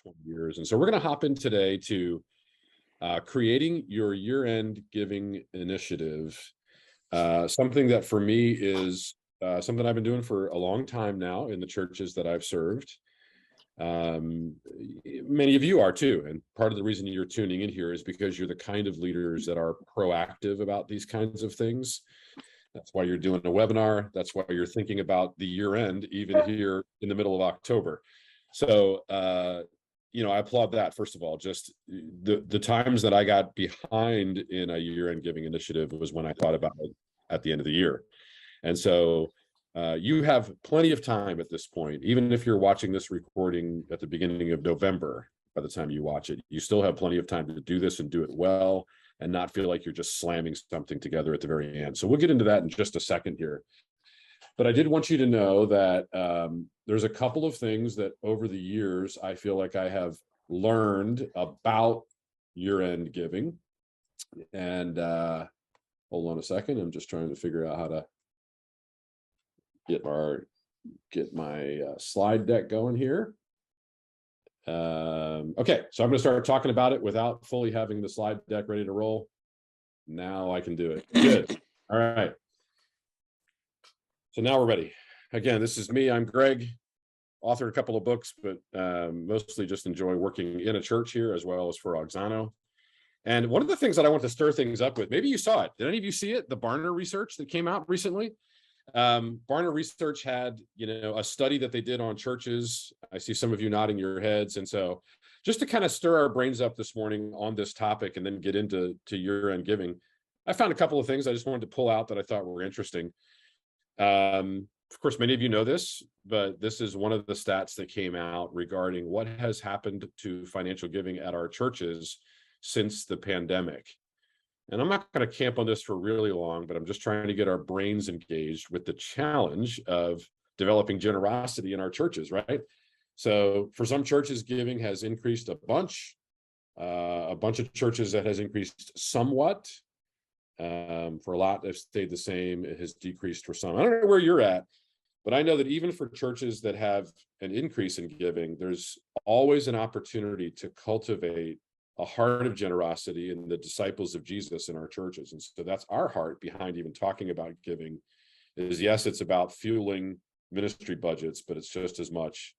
20 years. And so we're going to hop in today to creating your year-end giving initiative, something that for me is something I've been doing for a long time now in the churches that I've served. Many of you are too. And part of the reason you're tuning in here is because you're the kind of leaders that are proactive about these kinds of things. That's why you're doing a webinar. That's why you're thinking about the year end, even here in the middle of October. So, I applaud that, first of all. Just the times that I got behind in a year-end giving initiative was when I thought about it at the end of the year. And so you have plenty of time at this point. Even if you're watching this recording at the beginning of November, by the time you watch it, you still have plenty of time to do this and do it well and not feel like you're just slamming something together at the very end. So we'll get into that in just a second here. But I did want you to know that there's a couple of things that over the years I feel like I have learned about year-end giving. And hold on a second. I'm just trying to figure out how to get my slide deck going here. Okay, so I'm going to start talking about it without fully having the slide deck ready to roll. Now I can do it. Good. All right. So now we're ready. Again, this is me. I'm Greg, authored a couple of books, but mostly just enjoy working in a church here as well as for Auxano. And one of the things that I want to stir things up with, maybe you saw it. Did any of you see it? The Barna research that came out recently. Barna research had, a study that they did on churches. I see some of you nodding your heads. And so just to kind of stir our brains up this morning on this topic and then get into year-end giving, I found a couple of things I just wanted to pull out that I thought were interesting. Of course, many of you know this, but this is one of the stats that came out regarding what has happened to financial giving at our churches since the pandemic. And I'm not going to camp on this for really long, but I'm just trying to get our brains engaged with the challenge of developing generosity in our churches, right? So for some churches, giving has increased a bunch of churches that has increased somewhat. For a lot, they've stayed the same. It has decreased for some. I don't know where you're at, but I know that even for churches that have an increase in giving, there's always an opportunity to cultivate a heart of generosity in the disciples of Jesus in our churches. And so that's our heart behind even talking about giving is, yes, it's about fueling ministry budgets, but it's just as much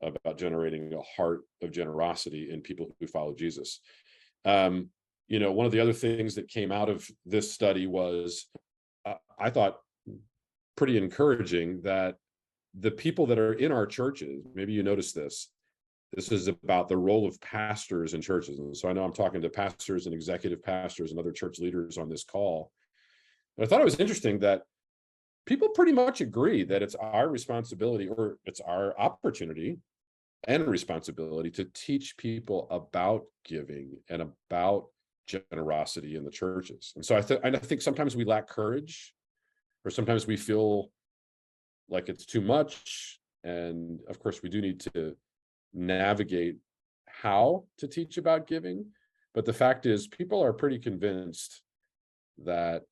about generating a heart of generosity in people who follow Jesus. One of the other things that came out of this study was, I thought, pretty encouraging that the people that are in our churches, maybe you noticed this is about the role of pastors in churches. And so I know I'm talking to pastors and executive pastors and other church leaders on this call. But I thought it was interesting that people pretty much agree that it's our responsibility, or it's our opportunity and responsibility to teach people about giving and about generosity in the churches. And so I think sometimes we lack courage, or sometimes we feel like it's too much. And of course, we do need to navigate how to teach about giving. But the fact is, people are pretty convinced that,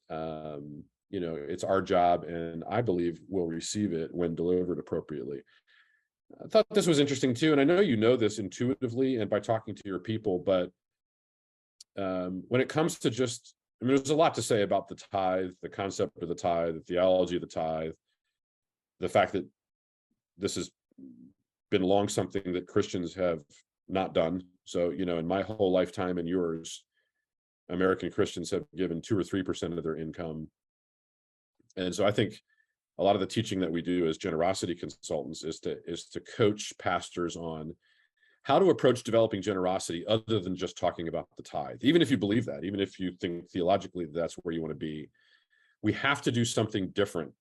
it's our job, and I believe we'll receive it when delivered appropriately. I thought this was interesting too. And I know you know this intuitively and by talking to your people, but when it comes to there's a lot to say about the tithe, the concept of the tithe, the theology of the tithe, the fact that this has been long something that Christians have not done. So, in my whole lifetime and yours, American Christians have given 2 or 3% of their income. And so I think a lot of the teaching that we do as generosity consultants is to coach pastors on how to approach developing generosity other than just talking about the tithe. Even if you believe that, even if you think theologically that's where you want to be, we have to do something different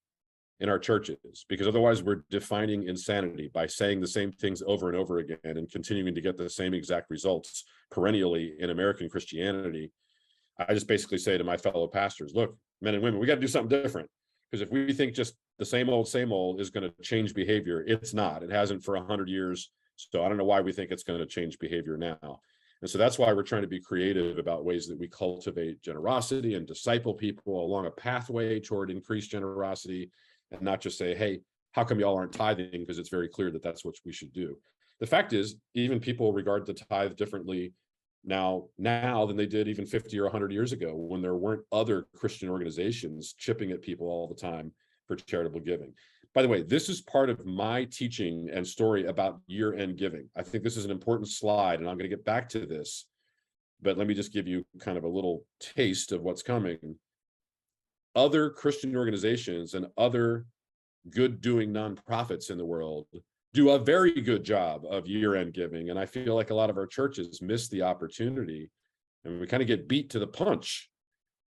in our churches, because otherwise we're defining insanity by saying the same things over and over again and continuing to get the same exact results perennially in American Christianity. I just basically say to my fellow pastors, look, men and women, we got to do something different. Because if we think just the same old is going to change behavior, it's not. It hasn't for 100 years. So I don't know why we think it's going to change behavior now. And so that's why we're trying to be creative about ways that we cultivate generosity and disciple people along a pathway toward increased generosity, and not just say, hey, how come y'all aren't tithing? Because it's very clear that that's what we should do. The fact is, even people regard the tithe differently now than they did even 50 or 100 years ago, when there weren't other Christian organizations chipping at people all the time for charitable giving. By the way, this is part of my teaching and story about year-end giving. I think this is an important slide, and I'm going to get back to this, but let me just give you kind of a little taste of what's coming. Other Christian organizations and other good-doing nonprofits in the world do a very good job of year-end giving, and I feel like a lot of our churches miss the opportunity, and we kind of get beat to the punch.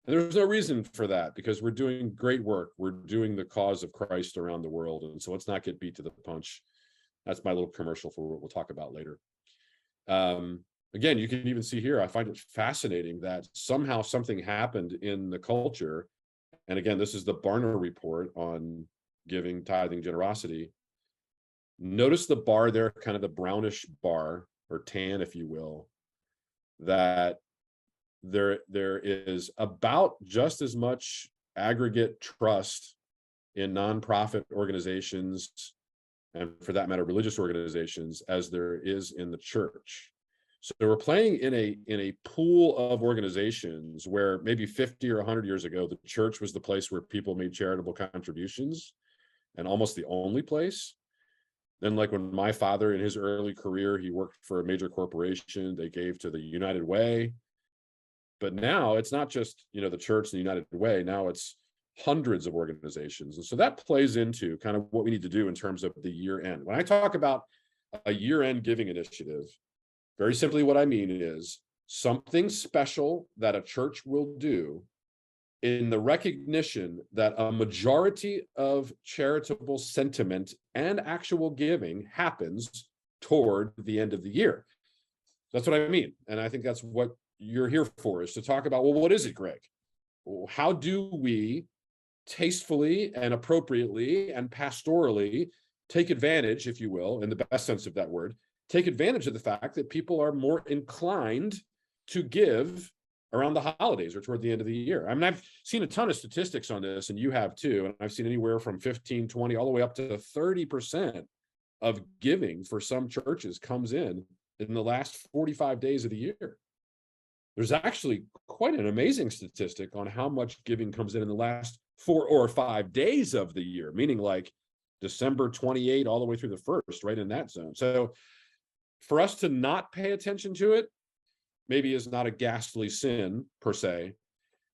And there's no reason for that, because we're doing great work. We're doing the cause of Christ around the world, and so let's not get beat to the punch. That's my little commercial for what we'll talk about later. Again, you can even see here, I find it fascinating that somehow something happened in the culture. And again, this is the Barna report on giving, tithing, generosity. Notice the bar there, kind of the brownish bar, or tan, if you will, that there is about just as much aggregate trust in nonprofit organizations, and for that matter, religious organizations, as there is in the church. So we're playing in a pool of organizations where maybe 50 or 100 years ago, the church was the place where people made charitable contributions, and almost the only place. Then, like when my father in his early career, he worked for a major corporation, they gave to the United Way. But now it's not just, the church and the United Way. Now it's hundreds of organizations. And so that plays into kind of what we need to do in terms of the year end. When I talk about a year-end giving initiative, very simply what I mean is something special that a church will do in the recognition that a majority of charitable sentiment and actual giving happens toward the end of the year. That's what I mean. And I think that's what you're here for, is to talk about, well, what is it, Greg? How do we tastefully and appropriately and pastorally take advantage, if you will, in the best sense of that word, take advantage of the fact that people are more inclined to give around the holidays or toward the end of the year? I mean, I've seen a ton of statistics on this, and you have too, and I've seen anywhere from 15, 20, all the way up to 30% of giving for some churches comes in the last 45 days of the year. There's actually quite an amazing statistic on how much giving comes in the last 4 or 5 days of the year, meaning like December 28 all the way through the 1st, right in that zone. So for us to not pay attention to it maybe is not a ghastly sin per se,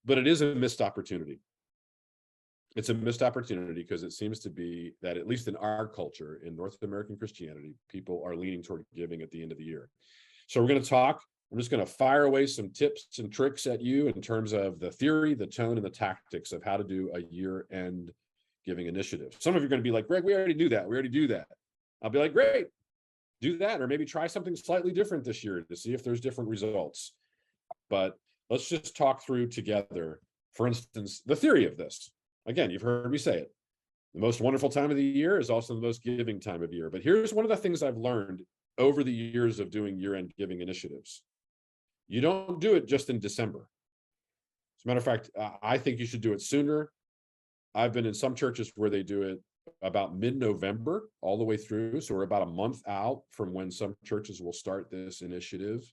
but it is a missed opportunity. It's a missed opportunity because it seems to be that, at least in our culture, in North American Christianity, people are leaning toward giving at the end of the year. So we're going to talk. I'm just going to fire away some tips and tricks at you in terms of the theory, the tone, and the tactics of how to do a year-end giving initiative. Some of you are going to be like, Greg, we already do that. We already do that. I'll be like, great, do that, or maybe try something slightly different this year to see if there's different results. But let's just talk through together, for instance, the theory of this. Again, you've heard me say it. The most wonderful time of the year is also the most giving time of year. But here's one of the things I've learned over the years of doing year-end giving initiatives. You don't do it just in December. As a matter of fact, I think you should do it sooner. I've been in some churches where they do it about mid-November all the way through. So we're about a month out from when some churches will start this initiative.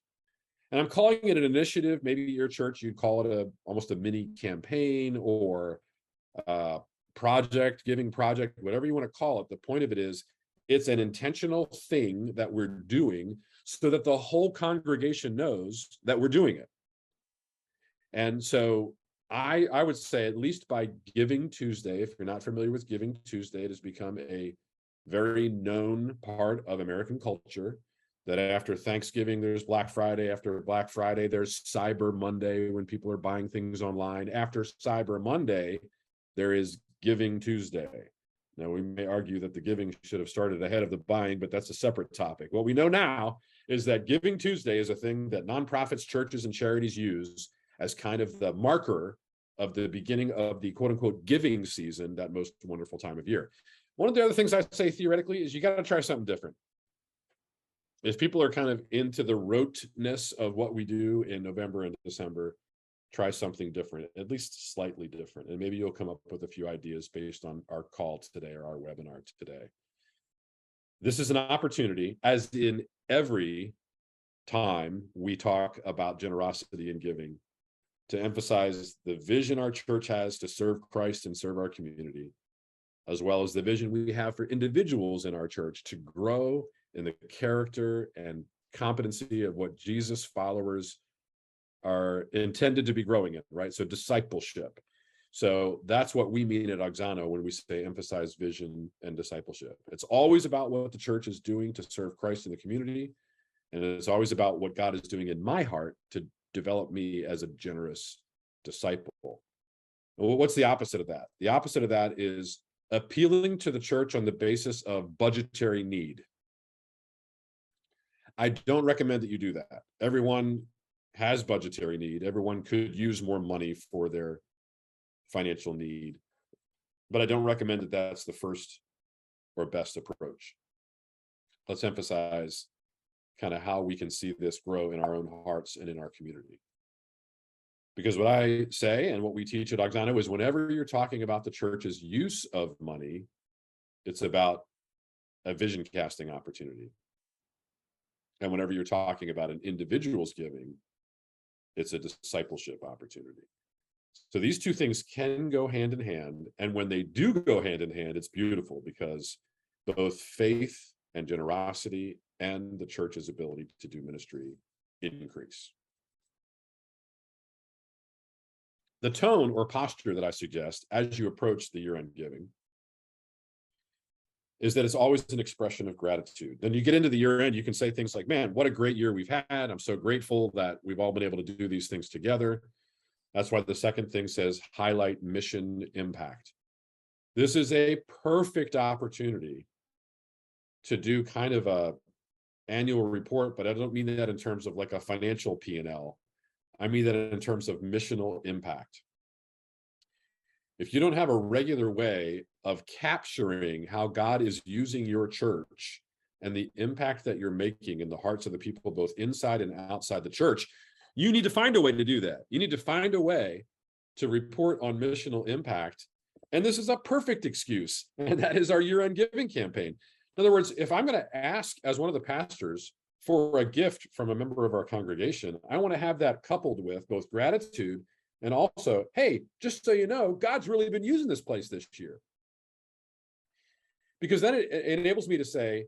And I'm calling it an initiative. Maybe your church, you'd call it almost a mini campaign or project, giving project, whatever you want to call it. The point of it is, it's an intentional thing that we're doing so that the whole congregation knows that we're doing it. And so I would say, at least by Giving Tuesday, if you're not familiar with Giving Tuesday, it has become a very known part of American culture, that after Thanksgiving, there's Black Friday. After Black Friday, there's Cyber Monday, when people are buying things online. After Cyber Monday, there is Giving Tuesday. Now, we may argue that the giving should have started ahead of the buying, but that's a separate topic. What we know now is that Giving Tuesday is a thing that nonprofits, churches, and charities use as kind of the marker of the beginning of the quote-unquote giving season, that most wonderful time of year. One of the other things I say theoretically is you got to try something different. If people are kind of into the roteness of what we do in November and December, try something different, at least slightly different. And maybe you'll come up with a few ideas based on our call today or our webinar today. This is an opportunity, as in every time we talk about generosity and giving, to emphasize the vision our church has to serve Christ and serve our community, as well as the vision we have for individuals in our church to grow in the character and competency of what Jesus followers are intended to be growing in, right? So discipleship. So that's what we mean at Auxano when we say emphasize vision and discipleship. It's always about what the church is doing to serve Christ in the community. And it's always about what God is doing in my heart to develop me as a generous disciple. Well, what's the opposite of that? The opposite of that is appealing to the church on the basis of budgetary need. I don't recommend that you do that. Everyone has budgetary need. Everyone could use more money for their financial need, but I don't recommend that that's the first or best approach. Let's emphasize kind of how we can see this grow in our own hearts and in our community. Because what I say and what we teach at Auxano is whenever you're talking about the church's use of money, it's about a vision casting opportunity. And whenever you're talking about an individual's giving, it's a discipleship opportunity. So these two things can go hand in hand. And when they do go hand in hand, it's beautiful because both faith and generosity and the church's ability to do ministry increase. The tone or posture that I suggest as you approach the year-end giving is that it's always an expression of gratitude. Then you get into the year-end, you can say things like, man, what a great year we've had. I'm so grateful that we've all been able to do these things together. That's why the second thing says highlight mission impact. This is a perfect opportunity to do kind of a annual report, but I don't mean that in terms of like a financial P&L. I mean that in terms of missional impact. If you don't have a regular way of capturing how God is using your church and the impact that you're making in the hearts of the people, both inside and outside the church, you need to find a way to do that. You need to find a way to report on missional impact. And this is a perfect excuse, and that is our year-end giving campaign. In other words, if I'm going to ask as one of the pastors for a gift from a member of our congregation, I want to have that coupled with both gratitude and also, hey, just so you know, God's really been using this place this year. Because then it enables me to say,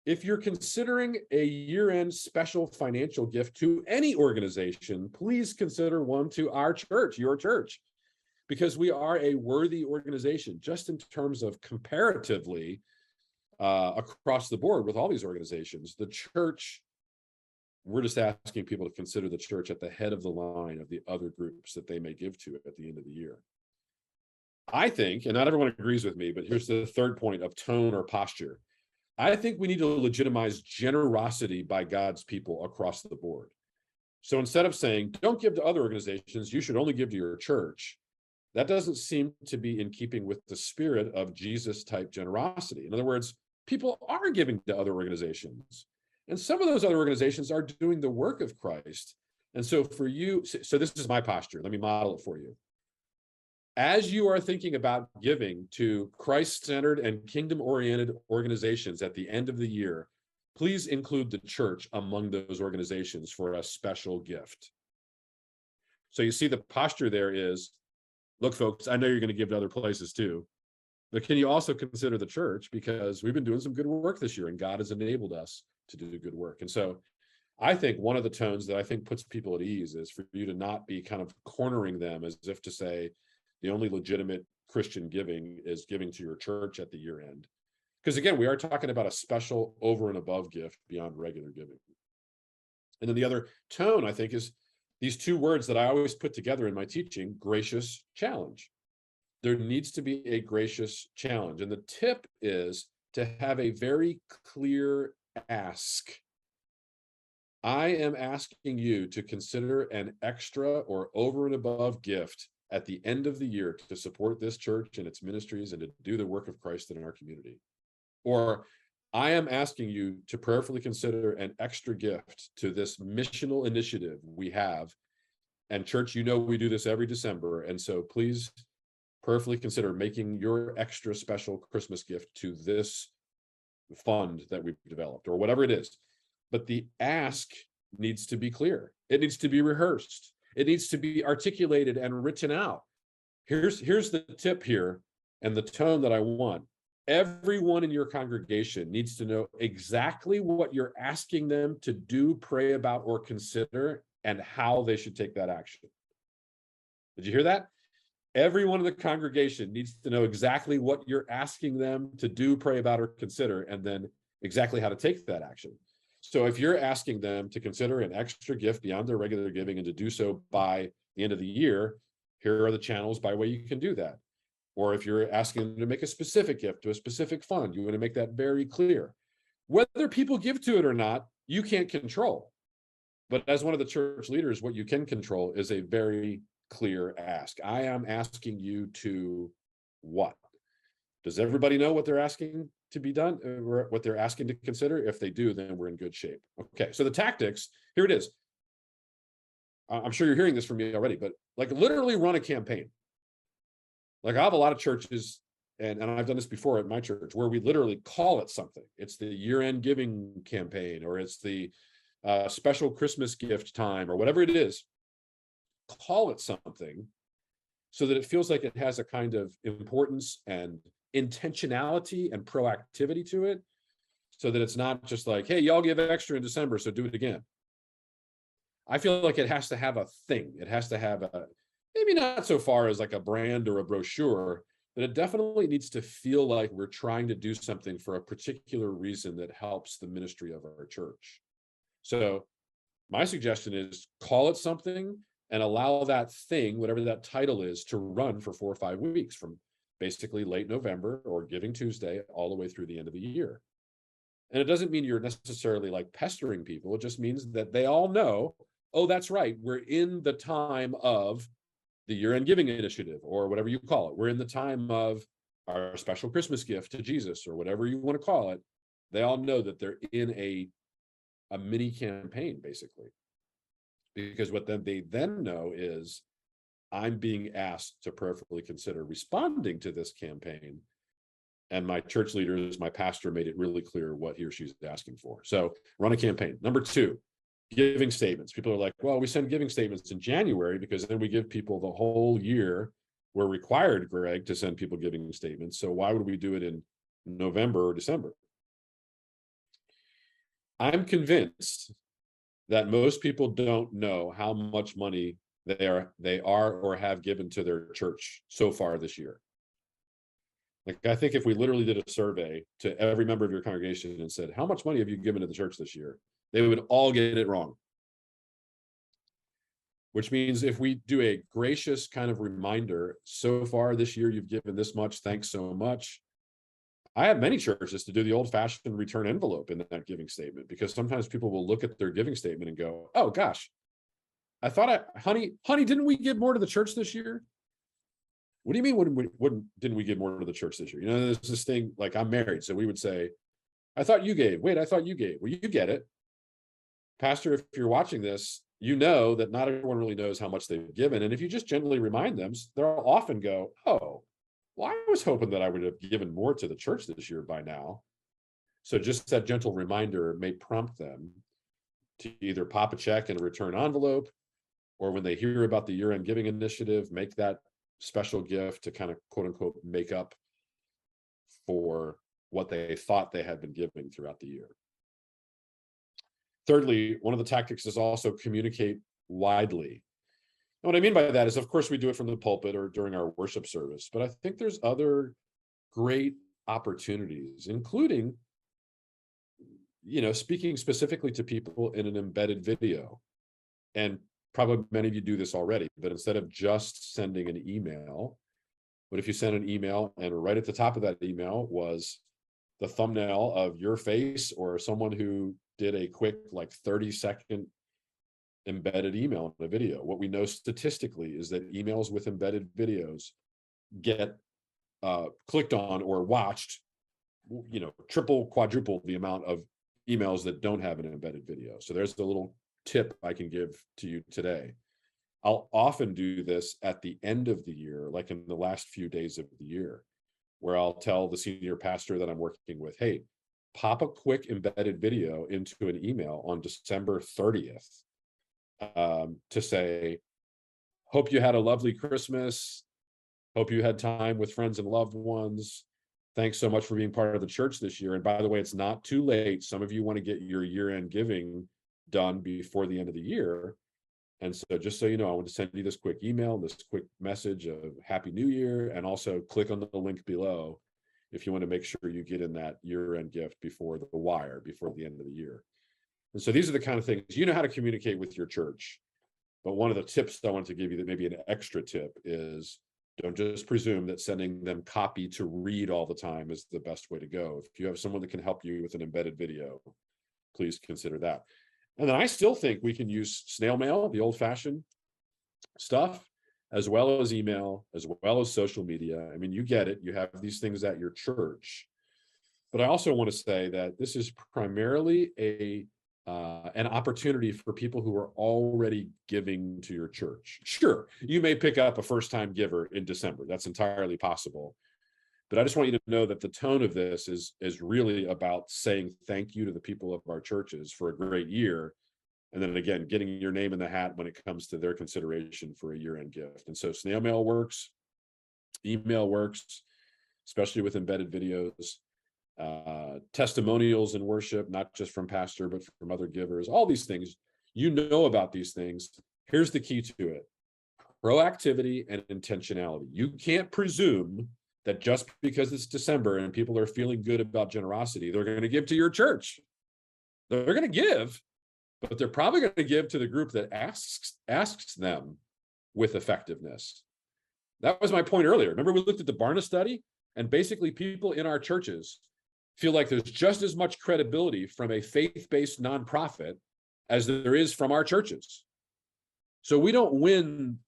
if you're considering a year-end special financial gift to any organization, please consider one to our church, your church, because we are a worthy organization, just in terms of comparatively across the board with all these organizations. The church, we're just asking people to consider the church at the head of the line of the other groups that they may give to at the end of the year. I think, and not everyone agrees with me, but here's the third point of tone or posture. I think we need to legitimize generosity by God's people across the board. So instead of saying, don't give to other organizations, you should only give to your church, that doesn't seem to be in keeping with the spirit of Jesus-type generosity. In other words, people are giving to other organizations. And some of those other organizations are doing the work of Christ. And so for you, so this is my posture. Let me model it for you. As you are thinking about giving to Christ-centered and kingdom-oriented organizations at the end of the year, please include the church among those organizations for a special gift. So you see the posture there is, look, folks, I know you're going to give to other places too, but can you also consider the church? Because we've been doing some good work this year and God has enabled us to do good work. And so I think one of the tones that I think puts people at ease is for you to not be kind of cornering them as if to say, the only legitimate Christian giving is giving to your church at the year end. Because again, we are talking about a special over and above gift beyond regular giving. And then the other tone, I think, is these two words that I always put together in my teaching, gracious challenge. There needs to be a gracious challenge. And the tip is to have a very clear ask. I am asking you to consider an extra or over and above gift at the end of the year to support this church and its ministries and to do the work of Christ in our community. Or I am asking you to prayerfully consider an extra gift to this missional initiative we have. And church, you know we do this every December. And so please prayerfully consider making your extra special Christmas gift to this fund that we've developed or whatever it is. But the ask needs to be clear. It needs to be rehearsed. It needs to be articulated and written out. Here's the tip here and the tone that I want. Everyone in your congregation needs to know exactly what you're asking them to do, pray about, or consider, and how they should take that action. Did you hear that? Everyone in the congregation needs to know exactly what you're asking them to do, pray about, or consider, and then exactly how to take that action. So if you're asking them to consider an extra gift beyond their regular giving and to do so by the end of the year, here are the channels by way you can do that. Or if you're asking them to make a specific gift to a specific fund, you want to make that very clear. Whether people give to it or not, you can't control. But as one of the church leaders, what you can control is a very clear ask. I am asking you to what? Does everybody know what they're asking to be done, or what they're asking to consider? If they do, then we're in good shape. Okay, so the tactics, here it is. I'm sure you're hearing this from me already, but like literally run a campaign. Like I have a lot of churches, and I've done this before at my church, where we literally call it something. It's the year-end giving campaign, or it's the special Christmas gift time, or whatever it is. Call it something so that it feels like it has a kind of importance and intentionality and proactivity to it, so that it's not just like, hey, y'all give extra in December, so do it again. I feel like it has to have a thing. It has to have a, maybe not so far as like a brand or a brochure, but it definitely needs to feel like we're trying to do something for a particular reason that helps the ministry of our church. So my suggestion is call it something and allow that thing, whatever that title is, to run for 4 or 5 weeks, from basically late November or Giving Tuesday all the way through the end of the year. And it doesn't mean you're necessarily like pestering people. It just means that they all know, oh, that's right, we're in the time of the year-end giving initiative, or whatever you call it. We're in the time of our special Christmas gift to Jesus, or whatever you want to call it. They all know that they're in a mini campaign, basically. Because what they then know is, I'm being asked to prayerfully consider responding to this campaign. And my church leaders, my pastor, made it really clear what he or she's asking for. So run a campaign. Number 2, giving statements. People are like, well, we send giving statements in January because then we give people the whole year. We're required, Greg, to send people giving statements. So why would we do it in November or December? I'm convinced that most people don't know how much money they are or have given to their church so far this year. Like, I think if we literally did a survey to every member of your congregation and said, how much money have you given to the church this year? They would all get it wrong. Which means if we do a gracious kind of reminder, so far this year, you've given this much, thanks so much. I have many churches to do the old-fashioned return envelope in that giving statement, because sometimes people will look at their giving statement and go, oh gosh, I thought honey, didn't we give more to the church this year? What do you mean, didn't we give more to the church this year? You know, there's this thing, like, I'm married, so we would say, I thought you gave. Wait, I thought you gave. Well, you get it. Pastor, if you're watching this, you know that not everyone really knows how much they've given. And if you just gently remind them, they'll often go, oh, well, I was hoping that I would have given more to the church this year by now. So just that gentle reminder may prompt them to either pop a check in a return envelope, or when they hear about the year-end giving initiative, make that special gift to kind of quote unquote make up for what they thought they had been giving throughout the year. Thirdly, one of the tactics is also communicate widely. And what I mean by that is, of course, we do it from the pulpit or during our worship service, but I think there's other great opportunities, including, you know, speaking specifically to people in an embedded video. And probably many of you do this already, but instead of just sending an email, what if you send an email and right at the top of that email was the thumbnail of your face or someone who did a quick, like 30-second embedded email in a video? What we know statistically is that emails with embedded videos get clicked on or watched, you know, triple, quadruple the amount of emails that don't have an embedded video. So there's the little tip I can give to you today. I'll often do this at the end of the year, like in the last few days of the year, where I'll tell the senior pastor that I'm working with, hey, pop a quick embedded video into an email on December 30th to say, hope you had a lovely Christmas. Hope you had time with friends and loved ones. Thanks so much for being part of the church this year. And by the way, it's not too late. Some of you want to get your year-end giving done before the end of the year. And so just so you know, I want to send you this quick email, this quick message of Happy New Year, and also click on the link below if you want to make sure you get in that year-end gift before the wire, before the end of the year. And so these are the kind of things, you know how to communicate with your church. But one of the tips I want to give you, that maybe an extra tip, is don't just presume that sending them copy to read all the time is the best way to go. If you have someone that can help you with an embedded video, please consider that. And then I still think we can use snail mail, the old-fashioned stuff, as well as email, as well as social media. I mean, you get it. You have these things at your church. But I also want to say that this is primarily an opportunity for people who are already giving to your church. Sure, you may pick up a first-time giver in December. That's entirely possible. But I just want you to know that the tone of this is really about saying thank you to the people of our churches for a great year. And then again, getting your name in the hat when it comes to their consideration for a year-end gift. And so snail mail works, email works, especially with embedded videos, testimonials in worship, not just from pastor, but from other givers, all these things. You know about these things. Here's the key to it: proactivity and intentionality. You can't presume that just because it's December and people are feeling good about generosity, they're going to give to your church. They're going to give, but they're probably going to give to the group that asks them with effectiveness. That was my point earlier. Remember, we looked at the Barna study, and basically people in our churches feel like there's just as much credibility from a faith-based nonprofit as there is from our churches. So we don't win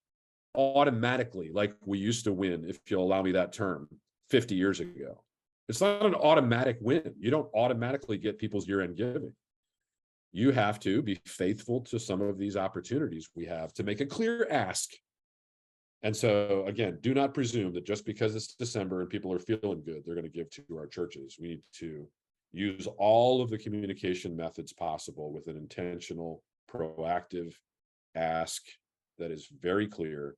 automatically like we used to win, if you'll allow me that term, 50 years ago. It's not an automatic win. You don't automatically get people's year-end giving. You have to be faithful to some of these opportunities we have to make a clear ask. And so, again, do not presume that just because it's December and people are feeling good, they're going to give to our churches. We need to use all of the communication methods possible with an intentional, proactive ask that is very clear,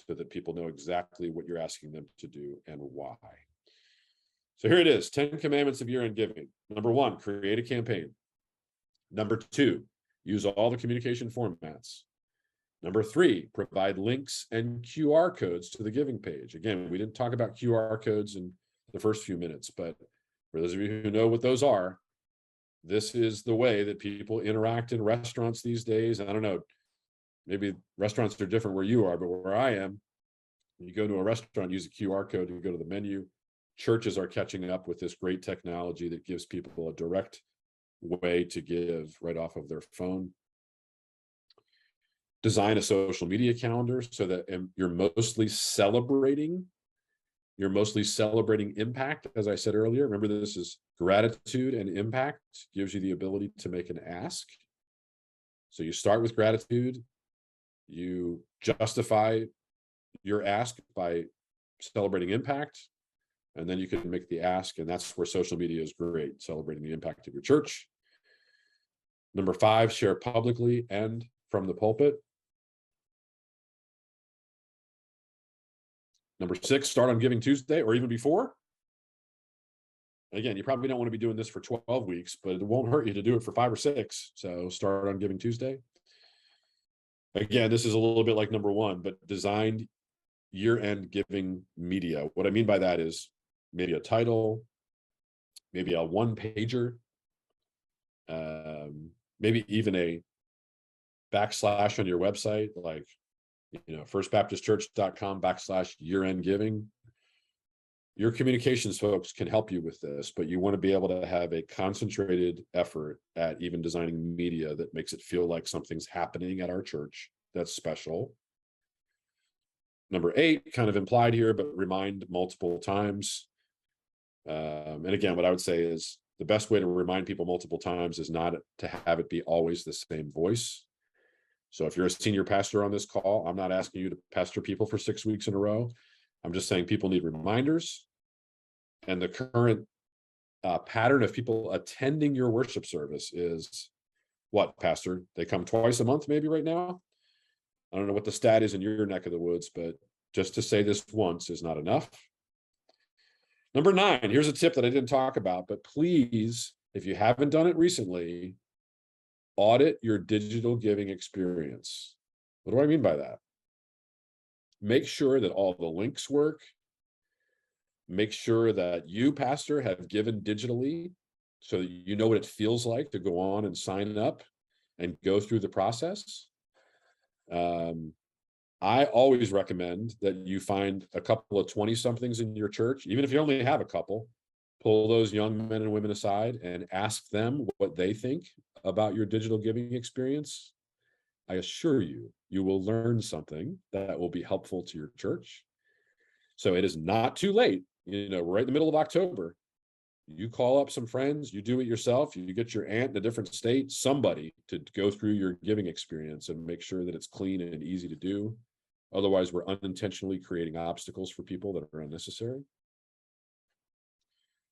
so that people know exactly what you're asking them to do and why. So here it is, 10 commandments of year-end giving. Number 1, create a campaign. Number 2, use all the communication formats. Number 3, provide links and QR codes to the giving page. Again, we didn't talk about QR codes in the first few minutes, but for those of you who know what those are, this is the way that people interact in restaurants these days. I don't know, maybe restaurants are different where you are, but where I am, when you go to a restaurant, use a QR code to go to the menu. Churches are catching up with this great technology that gives people a direct way to give right off of their phone. Design a social media calendar so that you're mostly celebrating impact. As I said earlier, remember, this is gratitude, and impact gives you the ability to make an ask. So you start with gratitude, you justify your ask by celebrating impact, and then you can make the ask. And that's where social media is great, celebrating the impact of your church. Number 5, share publicly and from the pulpit. Number 6, start on Giving Tuesday or even before. Again, you probably don't want to be doing this for 12 weeks, but it won't hurt you to do it for 5 or 6. So start on Giving Tuesday. Again, this is a little bit like number 1, but designed year-end giving media. What I mean by that is maybe a title, maybe a one-pager, maybe even a backslash on your website, like, firstbaptistchurch.com/year-end giving. Your communications folks can help you with this, but you want to be able to have a concentrated effort at even designing media that makes it feel like something's happening at our church that's special. Number 8, kind of implied here, but remind multiple times. And again, what I would say is the best way to remind people multiple times is not to have it be always the same voice. So if you're a senior pastor on this call, I'm not asking you to pastor people for 6 weeks in a row. I'm just saying people need reminders. And the current pattern of people attending your worship service is what, Pastor? They come twice a month, maybe right now? I don't know what the stat is in your neck of the woods, but just to say this once is not enough. Number 9, here's a tip that I didn't talk about, but please, if you haven't done it recently, audit your digital giving experience. What do I mean by that? Make sure that all the links work. Make sure that you, pastor, have given digitally so that you know what it feels like to go on and sign up and go through the process. I always recommend that you find a couple of 20-somethings in your church, even if you only have a couple, pull those young men and women aside and ask them what they think about your digital giving experience. I assure you, you will learn something that will be helpful to your church. So it is not too late. You know, right in the middle of October, you call up some friends, you do it yourself, you get your aunt in a different state, somebody to go through your giving experience and make sure that it's clean and easy to do. Otherwise, we're unintentionally creating obstacles for people that are unnecessary.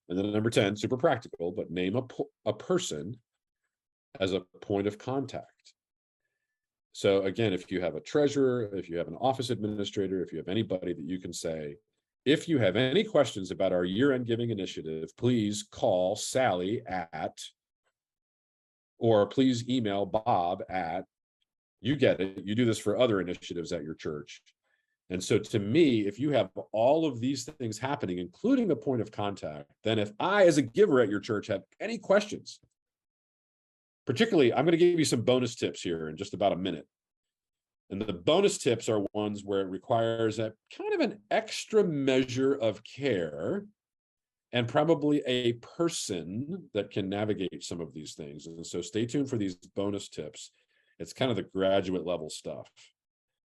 And then number 10, super practical, but name a person as a point of contact. So again, if you have a treasurer, if you have an office administrator, if you have anybody that you can say, if you have any questions about our year-end giving initiative, please call Sally at, or please email Bob at, you get it, you do this for other initiatives at your church. And so to me, if you have all of these things happening, including the point of contact, then if I, as a giver at your church, have any questions, particularly, I'm going to give you some bonus tips here in just about a minute. And the bonus tips are ones where it requires a kind of an extra measure of care and probably a person that can navigate some of these things. And so stay tuned for these bonus tips. It's kind of the graduate level stuff.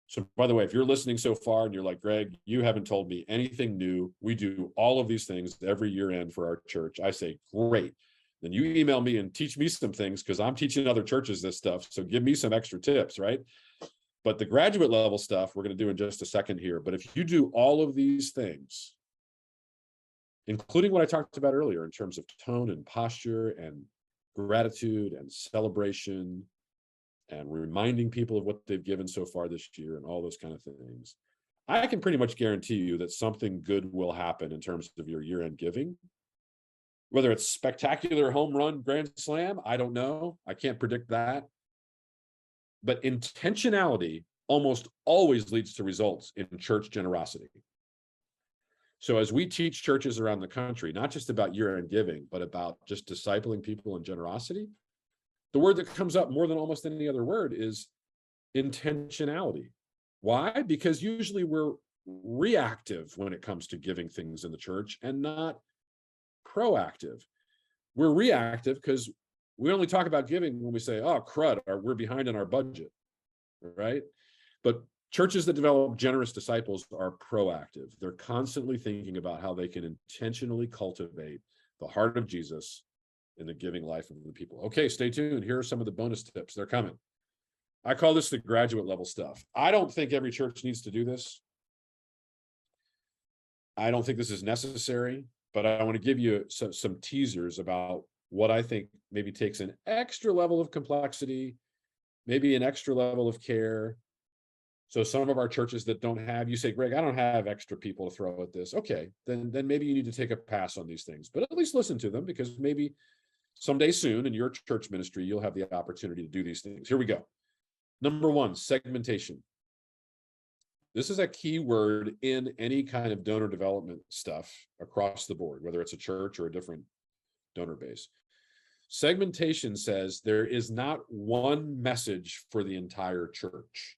So by the way, if you're listening so far and you're like, Greg, you haven't told me anything new. We do all of these things every year end for our church. I say, great. Then you email me and teach me some things because I'm teaching other churches this stuff. So give me some extra tips, right? But the graduate level stuff we're going to do in just a second here. But if you do all of these things, including what I talked about earlier in terms of tone and posture and gratitude and celebration and reminding people of what they've given so far this year and all those kind of things, I can pretty much guarantee you that something good will happen in terms of your year-end giving. Whether it's spectacular home run grand slam, I don't know. I can't predict that. But intentionality almost always leads to results in church generosity. So as we teach churches around the country, not just about year-end giving, but about just discipling people in generosity, the word that comes up more than almost any other word is intentionality. Why? Because usually we're reactive when it comes to giving things in the church and not proactive. We're reactive because we only talk about giving when we say, oh, crud, we're behind in our budget, right? But churches that develop generous disciples are proactive. They're constantly thinking about how they can intentionally cultivate the heart of Jesus in the giving life of the people. Okay, stay tuned. Here are some of the bonus tips. They're coming. I call this the graduate level stuff. I don't think every church needs to do this. I don't think this is necessary, but I want to give you some teasers about what I think maybe takes an extra level of complexity, maybe an extra level of care. So some of our churches that don't have, you say, Greg, I don't have extra people to throw at this. Okay, then maybe you need to take a pass on these things, but at least listen to them, because maybe someday soon in your church ministry, you'll have the opportunity to do these things. Here we go. Number 1, segmentation. This is a key word in any kind of donor development stuff across the board, whether it's a church or a different donor base. Segmentation says there is not one message for the entire church.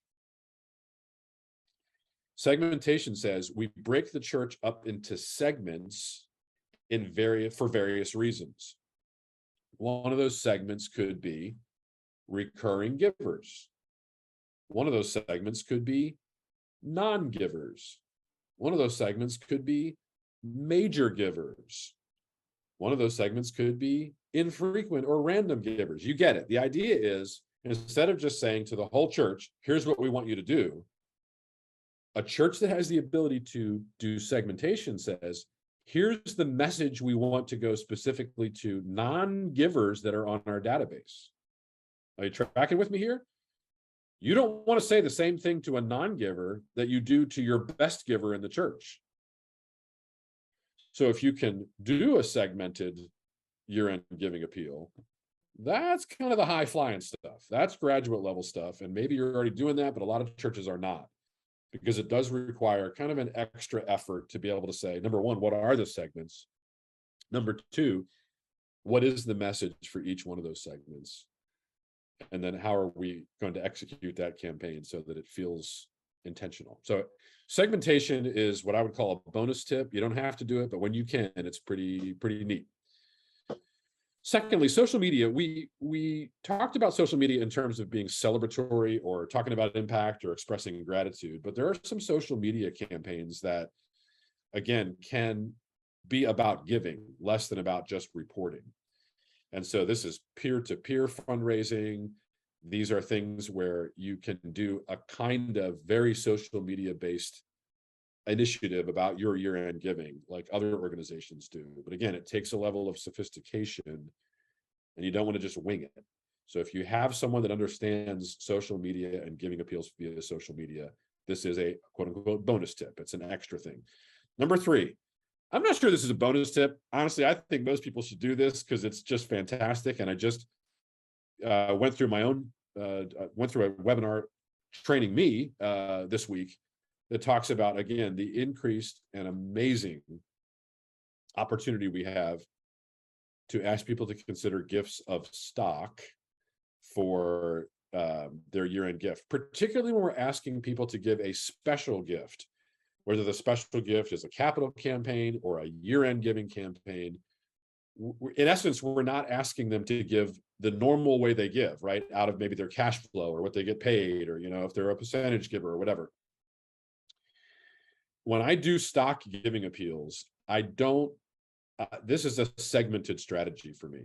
Segmentation says we break the church up into segments for various reasons. One of those segments could be recurring givers. One of those segments could be non-givers. One of those segments could be major givers. One of those segments could be infrequent or random givers. You get it. The idea is, instead of just saying to the whole church, here's what we want you to do, a church that has the ability to do segmentation says, here's the message we want to go specifically to non-givers that are on our database. Are you tracking with me here? You don't want to say the same thing to a non-giver that you do to your best giver in the church. So if you can do a segmented year-end giving appeal, that's kind of the high-flying stuff. That's graduate level stuff. And maybe you're already doing that, but a lot of churches are not, because it does require kind of an extra effort to be able to say, number one, what are the segments? Number two, what is the message for each one of those segments? And then how are we going to execute that campaign so that it feels intentional? So segmentation is what I would call a bonus tip. You don't have to do it, but when you can, it's pretty neat. Secondly, social media. We talked about social media in terms of being celebratory or talking about impact or expressing gratitude, but there are some social media campaigns that, again, can be about giving, less than about just reporting. And so this is peer-to-peer fundraising. These are things where you can do a kind of very social media-based initiative about your year-end giving, like other organizations do. But again, it takes a level of sophistication, and you don't want to just wing it. So if you have someone that understands social media and giving appeals via social media, this is a quote-unquote bonus tip. It's an extra thing. Number three, I'm not sure this is a bonus tip. Honestly, I think most people should do this because it's just fantastic. And I just went through a webinar training me this week that talks about, again, the increased and amazing opportunity we have to ask people to consider gifts of stock for their year-end gift, particularly when we're asking people to give a special gift. Whether the special gift is a capital campaign or a year-end giving campaign. In essence, we're not asking them to give the normal way they give, right? Out of maybe their cash flow or what they get paid, or, if they're a percentage giver or whatever. When I do stock giving appeals, this is a segmented strategy for me.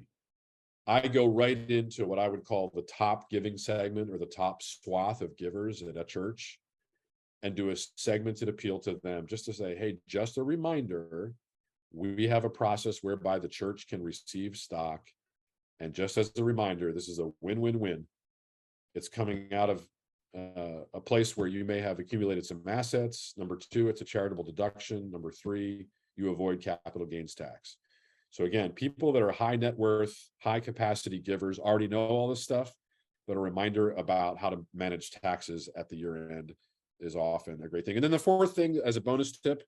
I go right into what I would call the top giving segment or the top swath of givers at a church, and do a segmented appeal to them just to say, hey, just a reminder, we have a process whereby the church can receive stock. And just as a reminder, this is a win-win-win. It's coming out of a place where you may have accumulated some assets. Number two, it's a charitable deduction. Number three, you avoid capital gains tax. So again, people that are high net worth, high capacity givers already know all this stuff, but a reminder about how to manage taxes at the year end is often a great thing. And then the fourth thing, as a bonus tip,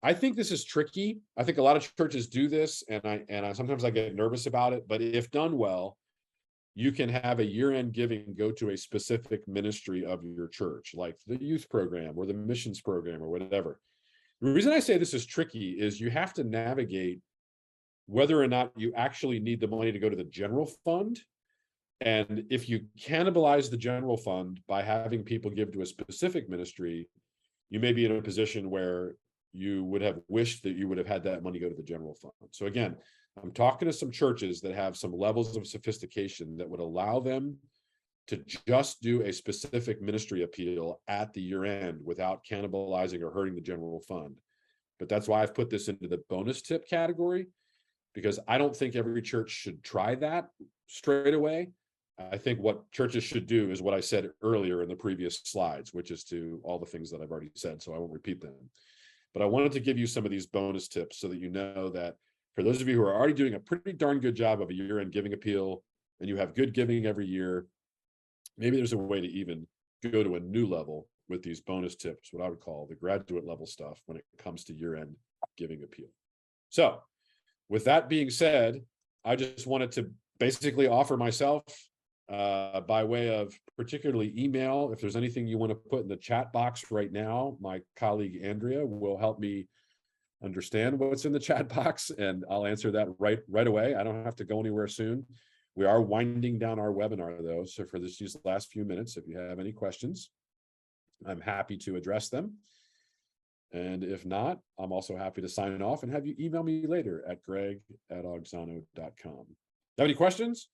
I think this is tricky. I think a lot of churches do this, and I sometimes I get nervous about it, but if done well, you can have a year-end giving go to a specific ministry of your church, like the youth program or the missions program or whatever. The reason I say this is tricky is you have to navigate whether or not you actually need the money to go to the general fund. And if you cannibalize the general fund by having people give to a specific ministry, you may be in a position where you would have wished that you would have had that money go to the general fund. So again, I'm talking to some churches that have some levels of sophistication that would allow them to just do a specific ministry appeal at the year end without cannibalizing or hurting the general fund. But that's why I've put this into the bonus tip category, because I don't think every church should try that straight away. I think what churches should do is what I said earlier in the previous slides, which is to all the things that I've already said, so I won't repeat them. But I wanted to give you some of these bonus tips so that you know that for those of you who are already doing a pretty darn good job of a year-end giving appeal, and you have good giving every year, maybe there's a way to even go to a new level with these bonus tips, what I would call the graduate level stuff when it comes to year-end giving appeal. So with that being said, I just wanted to basically offer myself by way of particularly email. If there's anything you want to put in the chat box right now, my colleague Andrea will help me understand what's in the chat box, and I'll answer that right away. I don't have to go anywhere soon. We are winding down our webinar though, so for these last few minutes, if you have any questions, I'm happy to address them. And if not, I'm also happy to sign off and have you email me later at greg@auxano.com. Have any questions?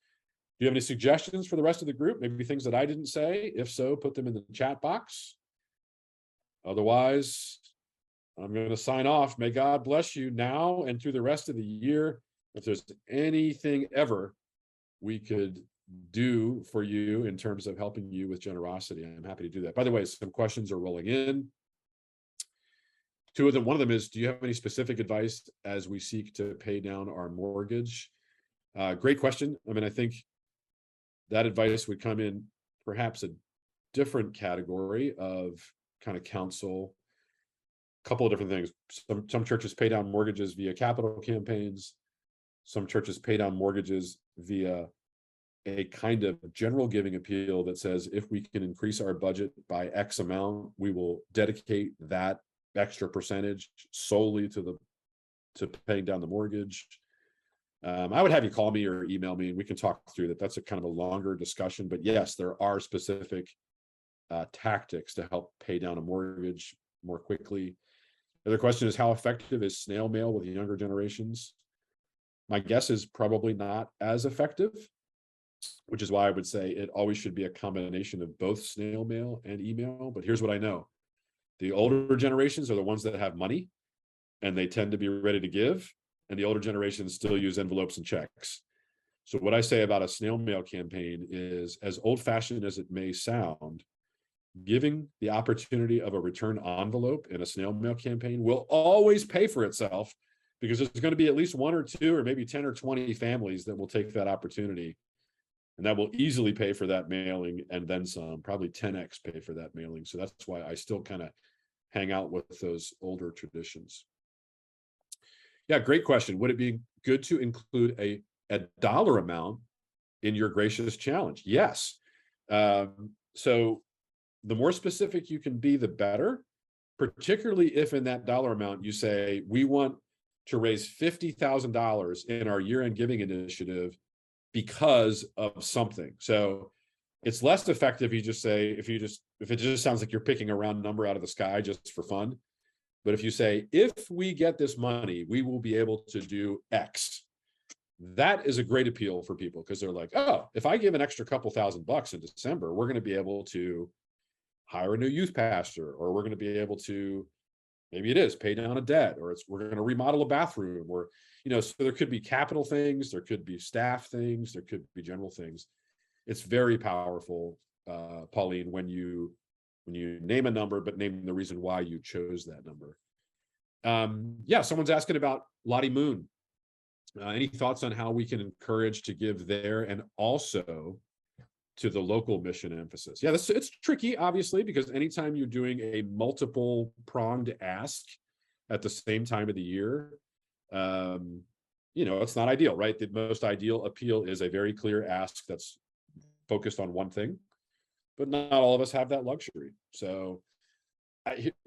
Do you have any suggestions for the rest of the group? Maybe things that I didn't say? If so, put them in the chat box. Otherwise, I'm going to sign off. May God bless you now and through the rest of the year. If there's anything ever we could do for you in terms of helping you with generosity, I'm happy to do that. By the way, some questions are rolling in. Two of them, one of them is, do you have any specific advice as we seek to pay down our mortgage? Great question. I mean, I think that advice would come in perhaps a different category of kind of counsel. A couple of different things. Some churches pay down mortgages via capital campaigns. Some churches pay down mortgages via a kind of general giving appeal that says, if we can increase our budget by X amount, we will dedicate that extra percentage solely to paying down the mortgage. I would have you call me or email me and we can talk through that. That's a kind of a longer discussion, but yes, there are specific tactics to help pay down a mortgage more quickly. The other question is, how effective is snail mail with the younger generations? My guess is probably not as effective, which is why I would say it always should be a combination of both snail mail and email. But here's what I know. The older generations are the ones that have money and they tend to be ready to give. And the older generations still use envelopes and checks. So what I say about a snail mail campaign is, as old-fashioned as it may sound, giving the opportunity of a return envelope in a snail mail campaign will always pay for itself, because there's going to be at least one or two or maybe 10 or 20 families that will take that opportunity. And that will easily pay for that mailing and then some, probably 10x pay for that mailing. So that's why I still kind of hang out with those older traditions. Yeah, great question. Would it be good to include a dollar amount in your gracious challenge? Yes. So the more specific you can be, the better, particularly if in that dollar amount you say, we want to raise $50,000 in our year-end giving initiative because of something. So it's less effective you just say, if it just sounds like you're picking a round number out of the sky just for fun. But if you say, if we get this money, we will be able to do X. That is a great appeal for people, because they're like, oh, if I give an extra couple $1,000 in December, we're going to be able to hire a new youth pastor, or we're going to be able to, maybe it is pay down a debt, or we're going to remodel a bathroom, or, so there could be capital things, there could be staff things, there could be general things. It's very powerful, Pauline, when you name a number, but name the reason why you chose that number. Yeah, someone's asking about Lottie Moon. Any thoughts on how we can encourage to give there, and also to the local mission emphasis? Yeah, it's tricky, obviously, because anytime you're doing a multiple pronged ask at the same time of the year, it's not ideal, right? The most ideal appeal is a very clear ask that's focused on one thing, but not all of us have that luxury. So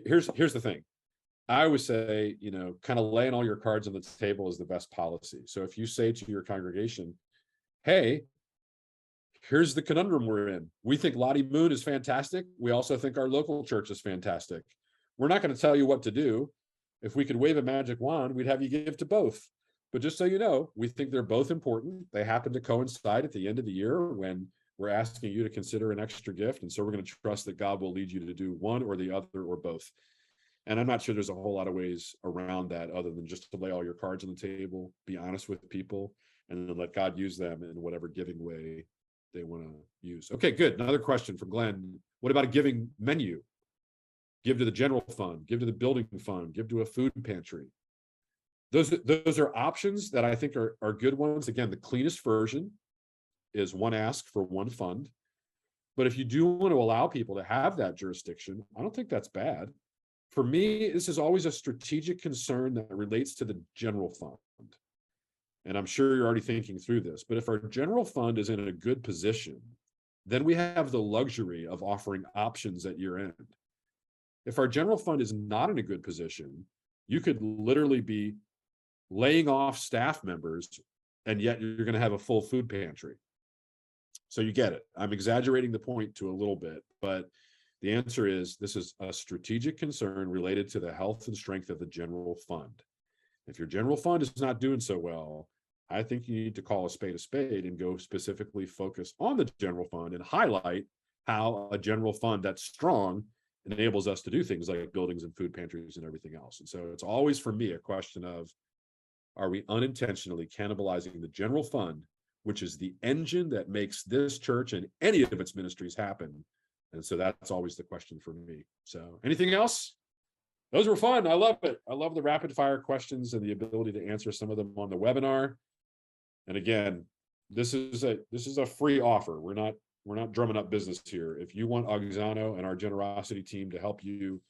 here's the thing. I always say, kind of laying all your cards on the table is the best policy. So if you say to your congregation, hey, here's the conundrum we're in. We think Lottie Moon is fantastic. We also think our local church is fantastic. We're not going to tell you what to do. If we could wave a magic wand, we'd have you give to both. But just so you know, we think they're both important. They happen to coincide at the end of the year when we're asking you to consider an extra gift. And so we're going to trust that God will lead you to do one or the other or both. And I'm not sure there's a whole lot of ways around that other than just to lay all your cards on the table, be honest with people, and then let God use them in whatever giving way they want to use. Okay, good. Another question from Glenn. What about a giving menu? Give to the general fund, give to the building fund, give to a food pantry. Those are options that I think are good ones. Again, the cleanest version is one ask for one fund. But if you do want to allow people to have that jurisdiction, I don't think that's bad. For me, this is always a strategic concern that relates to the general fund. And I'm sure you're already thinking through this, but if our general fund is in a good position, then we have the luxury of offering options at year end. If our general fund is not in a good position, you could literally be laying off staff members, and yet you're going to have a full food pantry. So you get it. I'm exaggerating the point to a little bit, but the answer is this is a strategic concern related to the health and strength of the general fund. If your general fund is not doing so well, I think you need to call a spade and go specifically focus on the general fund and highlight how a general fund that's strong enables us to do things like buildings and food pantries and everything else. And so it's always, for me, a question of, are we unintentionally cannibalizing the general fund, which is the engine that makes this church and any of its ministries happen? And so that's always the question for me. So anything else? Those were fun. I love it. I love the rapid fire questions and the ability to answer some of them on the webinar. And again, this is a free offer. We're not drumming up business here. If you want Auxano and our generosity team to help you,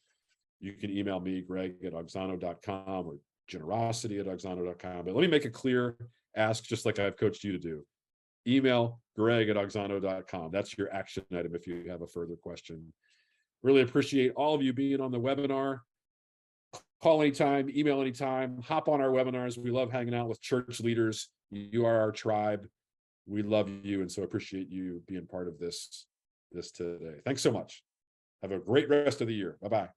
you can email me, greg@auxano.com, or generosity@auxano.com. But let me make a clear ask, just like I've coached you to do. Email greg@auxano.com. That's your action item if you have a further question. Really appreciate all of you being on the webinar. Call anytime, email anytime, hop on our webinars. We love hanging out with church leaders. You are our tribe. We love you, and so appreciate you being part of this today. Thanks so much. Have a great rest of the year. Bye-bye.